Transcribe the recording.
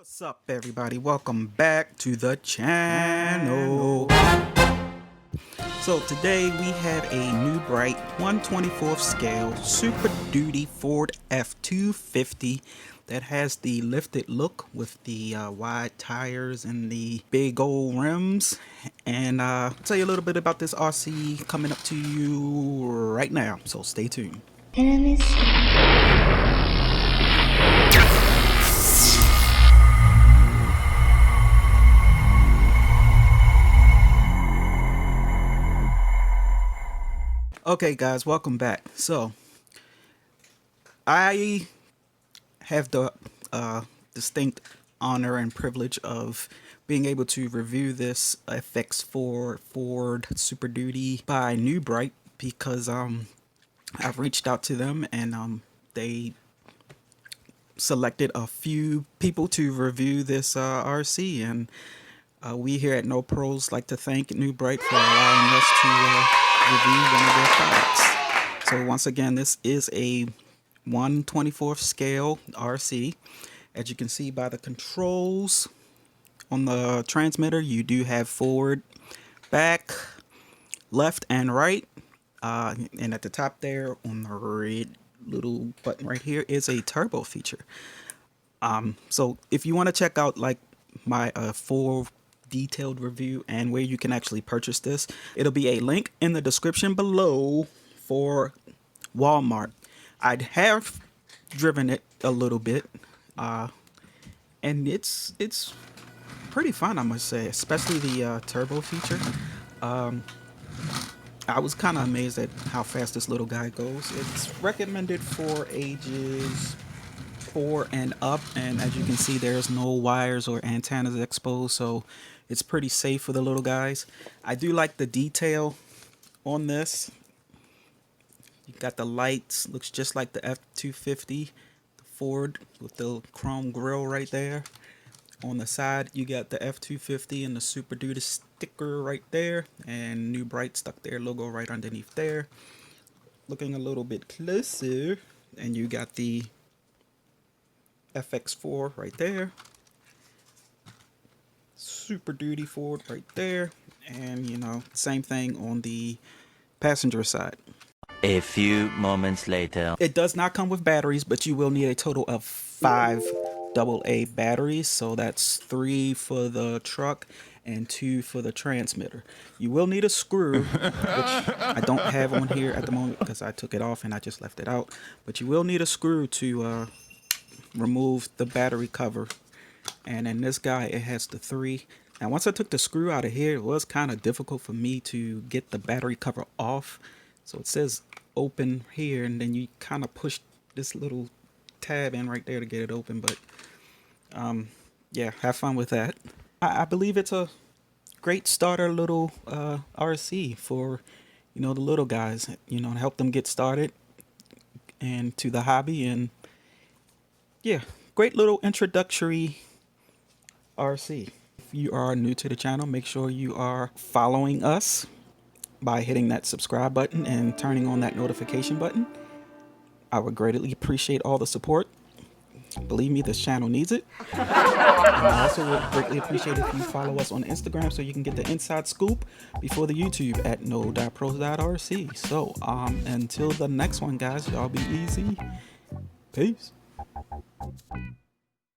What's up, everybody? Welcome back to the channel. So today we have a new bright 1/24th scale Super Duty Ford F250 that has the lifted look with the wide tires and the big old rims. And I'll tell you a little bit about this RC coming up to you right now, so stay tuned. Okay guys, welcome back. So I have the distinct honor and privilege of being able to review this FX4 Ford Super Duty by New Bright because I've reached out to them and they selected a few people to review this RC, and we here at No Pros like to thank New Bright for allowing us to review one of their products. So once again, this is a 1/24th scale RC. As you can see by the controls on the transmitter, you do have forward, back, left, and right. And at the top there on the red little button right here is a turbo feature. So if you want to check out like my full detailed review and where you can actually purchase this, it'll be a link in the description below for Walmart. I have driven it a little bit, and it's pretty fun, I must say, especially the turbo feature. I was kind of amazed at how fast this little guy goes. It's recommended for ages 4 and up, and as you can see, there's no wires or antennas exposed, so it's pretty safe for the little guys. I do like the detail on this. You got the lights, looks just like the F250, the Ford with the chrome grille right there. On the side, you got the F250 and the Super Duty sticker right there, and New Bright stuck their logo right underneath there. Looking a little bit closer, and you got the FX4 right there, Super Duty Ford right there, and you know, same thing on the passenger side. A few moments later. It does not come with batteries, but you will need a total of 5 AA batteries, so that's 3 for the truck and 2 for the transmitter. You will need a screw, which I don't have on here at the moment because I took it off and I just left it out, but you will need a screw to remove the battery cover. And in this guy, it has the 3. Now once I took the screw out of here, it was kind of difficult for me to get the battery cover off. So it says open here, and then you kind of push this little tab in right there to get it open. But yeah, have fun with that. I believe it's a great starter little RC for, you know, the little guys, you know, to help them get started and to the hobby. And yeah, great little introductory RC. If you are new to the channel, make sure you are following us by hitting that subscribe button and turning on that notification button. I would greatly appreciate all the support. Believe me, this channel needs it. And I also would greatly appreciate if you follow us on Instagram so you can get the inside scoop before the YouTube at no.pros.rc. So until the next one, guys, y'all be easy. Peace.